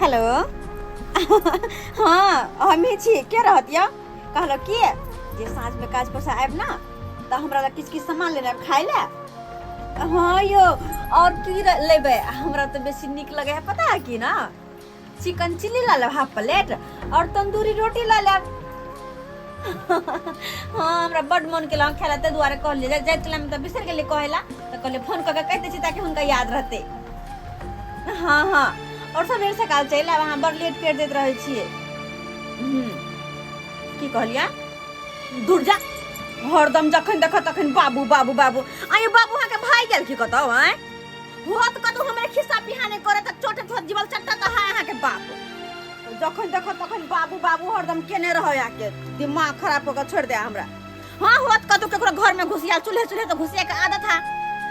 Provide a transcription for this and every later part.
Hello हाँ हमें छी के रहतिया कहलो कि जे साँझ में काज पर से आब ना तो हमरा ला किछ सामान लेना खाए ला। हाँ यो और की लेबे हमरा तो बेसी निक लगे है पता है कि ना चिकन चिल्ली ला ले हाफ प्लेट और तंदूरी रोटी ला ले। हाँ हमरा बड मन के लंग खेला ते दुआरे कह ले जाय तला में तो बिसर गेले कहेला तो कहले फोन करके कहते छी ताकि हुनका याद रहते। हाँ हाँ और सब मेरे से काल चल वहां बड़ लेट कर देत रहे छिए। की कहलिया दूर जा हरदम जखन देख तखन बाबू बाबू बाबू आये बाबू हा के भाई गेल की कतो हैं होत कतो हमरे खिस्सा पिहाने करे त छोटे छोट जीवल चट्टा त है यहाँ के बाप जखन देख तखन बाबू बाबू हरदम केने रह आके दिमाग खराब होकर छोड़ दे हमरा। हाँ होत कतो केकरो घर में घुसिया चूल्हे चूल्हे तो घुसिया के आदत है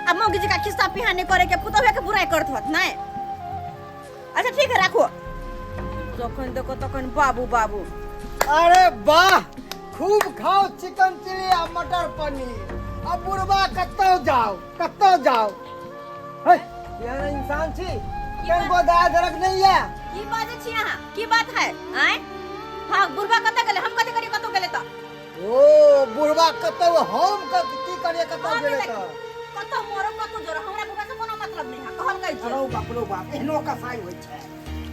अब मौगी जी का खिस्सा पिहाने करे के पुतवे के बुराई करत होत नहीं। अच्छा ठीक है रखो जखन देखो तखन बाबू बाबू। अरे वाह खूब खाओ चिकन चिली आ मटर पनीर अब बुढ़वा कत्तो जाओ है यार इंसान छी केन को दाय दरक नहीं है की बात छी यहां की बात है हैं। हां बुढ़वा कत्ते गेले हम कत्ते करिए कत्तो गेले त ओ बुढ़वा कत्तो हम की करिए कत्तो गेले त कत्तो मोरो कत्तो जोर हमरा बुढ़वा से कोनो मतलब नहीं है कहल गई छै। अरे बाप एहनो कसाई होय छै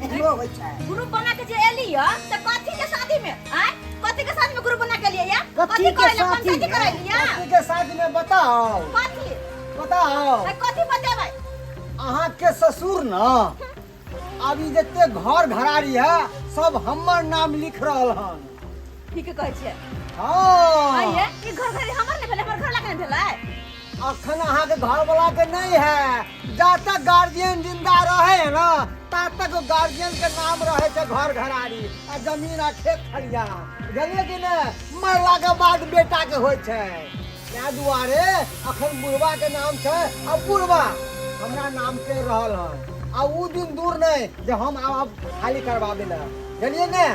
एहनो होय छै ग्रुप बना के जे एली ह त कथि के शादी में हैं कथि के शादी में ग्रुप बना के लिए या कथि के शादी लिया कथि के शादी में बताओ कथि बताओ कथि बतेबै अहाँ के ससुर ना अभी जते घर घरारी है सब हमर नाम लिख रहल हन। ठीक कहै छियै हां आइए ई घर घर हमर ने भेले हमर घर ला के भेलै अखन अहाँ के घर वाला के नहीं है जब तक गार्जियन जिंदा रहे है ना तब तक गार्जियन के नाम रहे छै घर घरारी आ जमीन आ खेत खलियान बुझलिए कि ने मरला के बाद बेटा के होय छै या दुआरे अखन बुढ़वा के नाम छै अब बुढ़वा हमरा नाम के रहल हन आ उ दिन दूर नहीं जे हम अब खाली करवाबे ला बुझलिए ने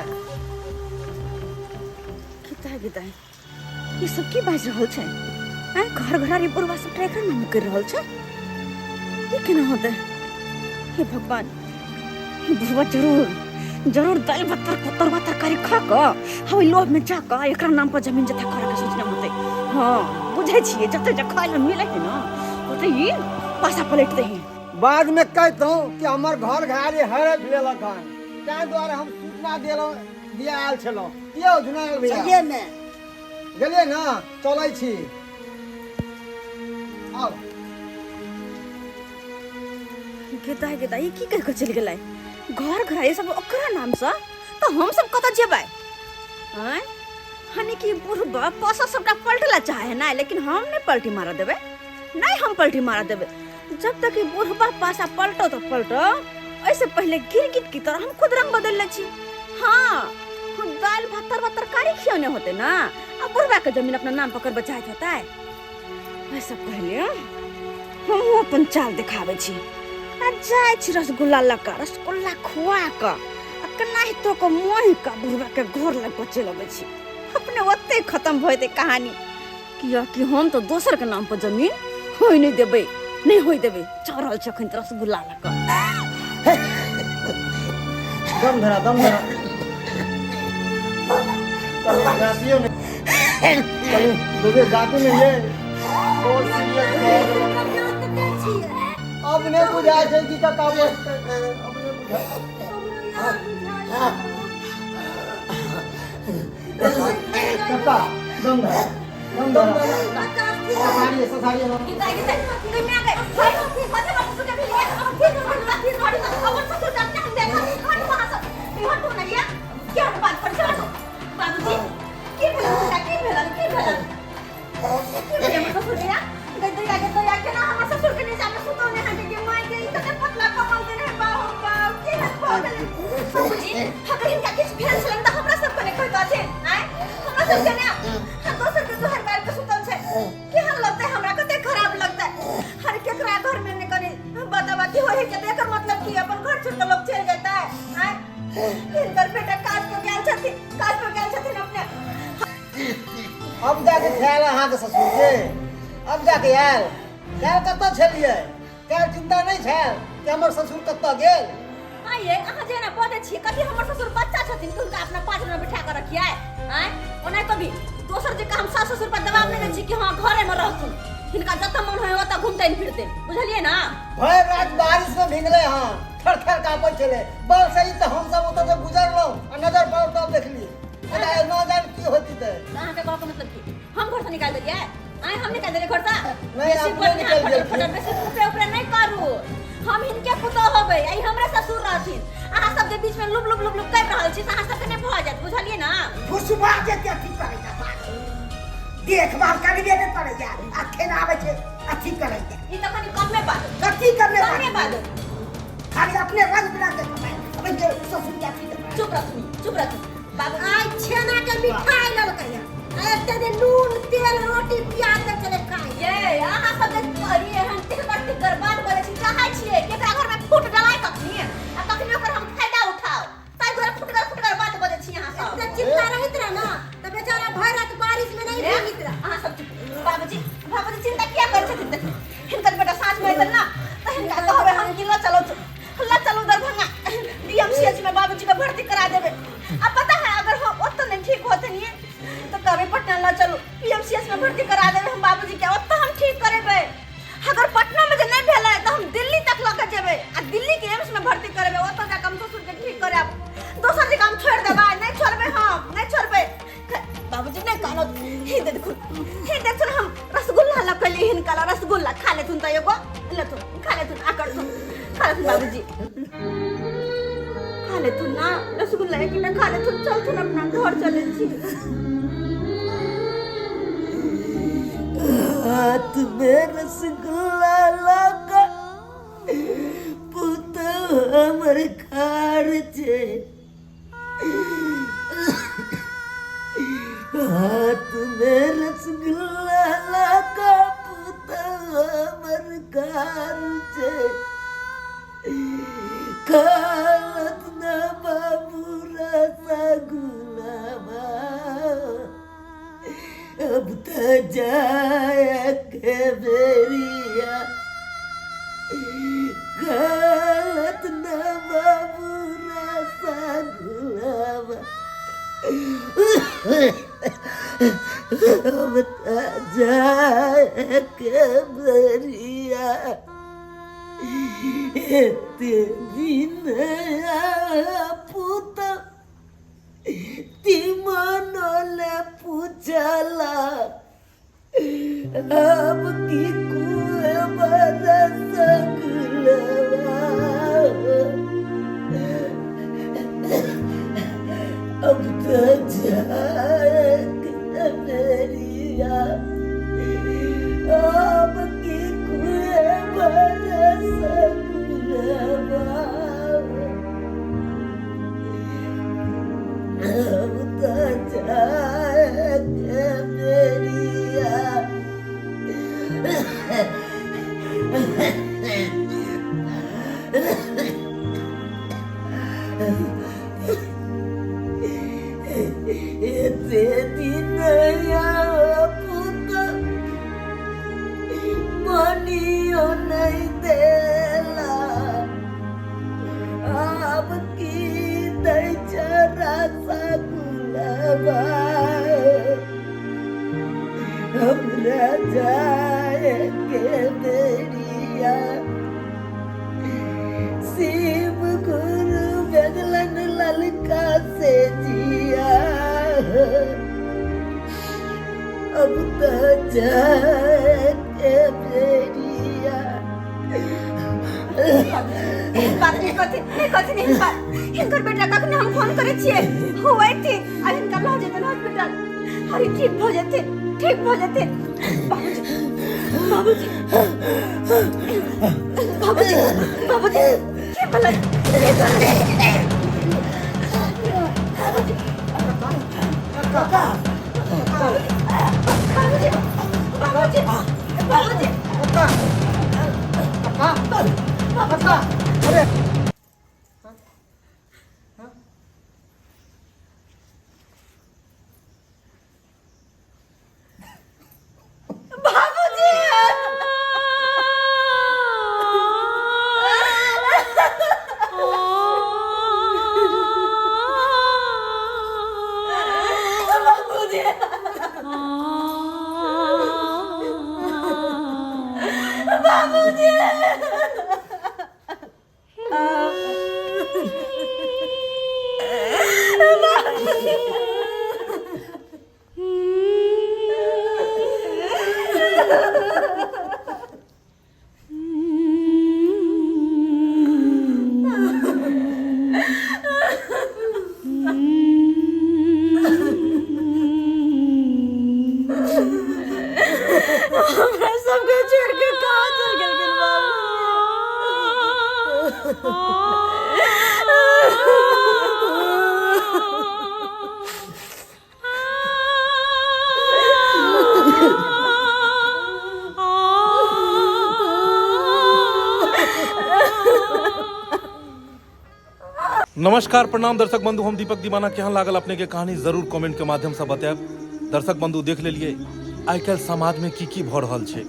किता ये सब की बाज रहल छै हैं घर घरारी बुढ़वा सब ट्रैकर नाम कर रहल छै ये केना होते हे भगवान हे बुढ़वा जरूर दाल बत्तर तरकारी खा क हई लोभ में जा क एकरा नाम पर जमीन जथा करे के सोचना होते। हां बुझै छिए जते जे खाय ल मिले है ना ओते ही पासा पलट दे है बाद में कहता हूँ कि हमार घर घारी हड़प लेलक हन ताहि द्वारे हम सूचना दिया आयल छलहुँ कियो जुनायल भैया चलिए ने गेलिए ना चलै छी आओ गेदा ये की कह के चल गेलै घर घर सब ओकरा नाम से तो हम सब कत जेबै हैं हने की बुढ़बा पासा सबटा पलटला चाहे ना लेकिन हम नहीं पलटी मारा देबे नहीं हम पलटी मारा देबे जब तक बुढ़बा पासा पलटो तो पलटो ऐसे पहले गिरगिट की तरह हम खुद रंग बदल ले छी। हाँ हम दाल भात तरकारी खियोने होते ना अब बुढ़बा के जमीन अपना नाम पकड़ बचाइत होता है ऐसे पहले हम अपन चाल दिखावे छी आ जाय छी रसगुल्ला लका रसगुल्ला खुआ क आ कनाहि तो को मोहि का बुढ़बा के घर लग पहुंचे लगे छी अपने ओते खत्म भइते कहानी कि हम तो दोसर के नाम पर जमीन होय नहीं देबे नहीं होय देबे चढ़ल छ खन रसगुल्ला लका दम धरा चलो जातियो ने चलो दूसरे जाति में ये और अब ने बुझाय छै कि का वो अब ने बुझाय दम धरा ससारी अब जाके ख्याल अहाँ के ससुर के अब जाके आयल ख्याल कतऽ छलिए ख्याल चिंता नहीं छल कि हमर ससुर कतऽ गेल आइए अहाँ जेना पदे ऊपर दबाव नहीं छी कि हां घरे में रहथुन इनका जत मन होय ओत घूमते फिरते बुझलिए ना भर रात बारिश में भीगले हां थर थर कापै छले बस सही तो हम सब ओत से गुजरलो और नजर पड़ तब देखली अरे न जान की होती त कहां के कह के मतलब की हम घर से निकाल देलिए आए हम निकाल देले घर से नहीं आप निकाल फटा बेसी ऊपर ऊपर नहीं करू हम इनके पुतो होबे आई हमरे ससुर रहथिन अहाँ सब के बीच में लुब लुब लुब लुब कर रहल छी अहाँ सब के नहीं भ जात बुझलिए ना फुसुबा के ठीक करे जा देखभाल कर लिए नहीं पड़े जा आखे ना आवे छे अथी करे जा ई त कनी कम में बात कथी करने कम में बात खाली अपने रंग बना के कमाए अब जे ससुर के अथी चुप रख बाबू आज छेना के मिठाई लल कहिया एक दिन नून तेल रोटी प्याज के चले खाए ये अहाँ सब के अरे हम तेल बर्बाद करे छी चाहे छिए केकरा घर में फूट डलाय कखनी आ कखनी ओकर हम फायदा उठाओ ताई घर फुट कर बात बजे छी अहाँ सब इतना चिंता रहित रह ना त बेचारा भर रात बारिश में नहीं भीगित रह अहाँ सब बाबूजी चिंता किया कर छथिन हिनकर बेटा साँझ में अइतन ना त हिनका कहबे हम कि ल चलो दरभंगा डीएमसीएच में बाबूजी के भर्ती करा देबे अब पता है अगर हम ओत नहीं ठीक होते नहीं तो कहबे पटना ल चलो पीएमसीएच में भर्ती करा देबे हम बाबूजी के ओत हम ठीक करेबे अगर पटना में जे नहीं भेले तो हम दिल्ली तक लके जेबे आ दिल्ली के एम्स में भर्ती करेबे ओत जा कम ससुर के ठीक करे दोसर जगह हम छोड़ देबे नहीं छोड़बे हम नहीं छोड़बे बाबूजी नहीं कहलो हे देखो हम रसगुल्ला लकली हिनका रसगुल्ला खा लेथुन त एगो लेथुन खा लेथुन आकर थुन खा लेथुन बाबूजी खा लेथुन ना रसगुल्ला एक ना खा लेथुन चल थुन अपना घर चले छी हाथ में रसगुल्ला लगा पुत हमर खार छे हाथ में रसगुल्ला लगा पुत हमर खार छे खालत ना बाबू रसगुल्ला अब तो जाए के बेरिया गलत न बाबू रसगुल्ला अब तो जाए के बेरिया ते दिन पुत तिमनोले पूछला अब की कुए रसगुल्ला अब तो जाए मेरिया अब की कुए रसगुल्ला अब तो जाए मेरिया ते दिन पुत मनियो नहीं देला अब की दई चरा सगुलबा हमरा जाए के बेरिया शिव गुरु बदलन ललका से जिया अब तो जाए के बेरिया बात नहीं बात हिनकर बेटा कखने हम फोन करे छिए होए थी आ हिनका ल जेतन हॉस्पिटल हरी ठीक हो जेते बाबूजी के भला नमस्कार प्रणाम दर्शक बंधु, हम दीपक दीवाना के यहाँ लागल अपने के कहानी जरूर कमेंट के माध्यम से बतायब। दर्शक बंधु देख लेलिए आइ काल्हि समाज में की भऽ रहल छै,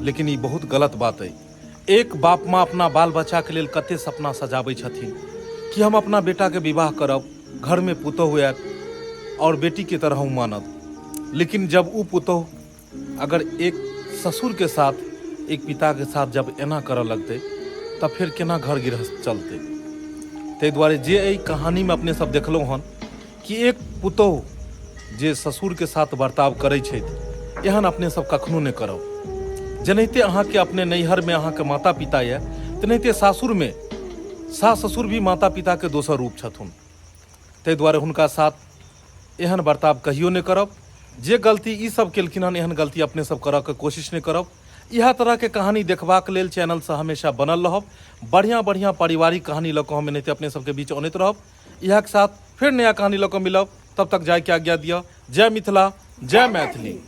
लेकिन ई बहुत गलत बात है। एक बाप माँ अपना बाल बच्चा के लेल कते सपना सजाबै छथिन कि हम अपना बेटा के विवाह करब, घर में पुतोहु आयत और बेटी की तरह मानब। लेकिन जब वो पुतोहु अगर एक ससुर के साथ एक पिता के साथ जब एना करऽ लगतै तब फिर केना घर गृहस्थ चलतै। ताहि दुआरे जे एहि कहानी में अपने सब देखलहुँ हन कि एक पुतोहु जे ससुर के साथ बर्ताव करै छथि, एहन अपने सब कखनो नहि करब। जेनाहिते अहाँके अपने नैहर में अहाँके माता पिता यऽ, तेनाहिते सासुर में सास ससुर भी माता पिता के दोसर रूप छथुन। ताहि दुआरे हुनका साथ एहन बर्ताव कहियो नहि करब। जे गलती ई सब केलखिन हन, एहन गलती अपने सब करऽ के कोशिश नहि करब। इएह तरह के कहानी देखबाक लेल चैनल से हमेशा बनल रहब। बढ़िया बढ़िया पारिवारिक कहानी लऽ कऽ हम एनाहिते अपने सबके बीच अनैत रहब। इएह के साथ फिर नया कहानी लऽ कऽ मिलब। तब तक जाय के आज्ञा दिअ। जय मिथिला, जय मैथिली।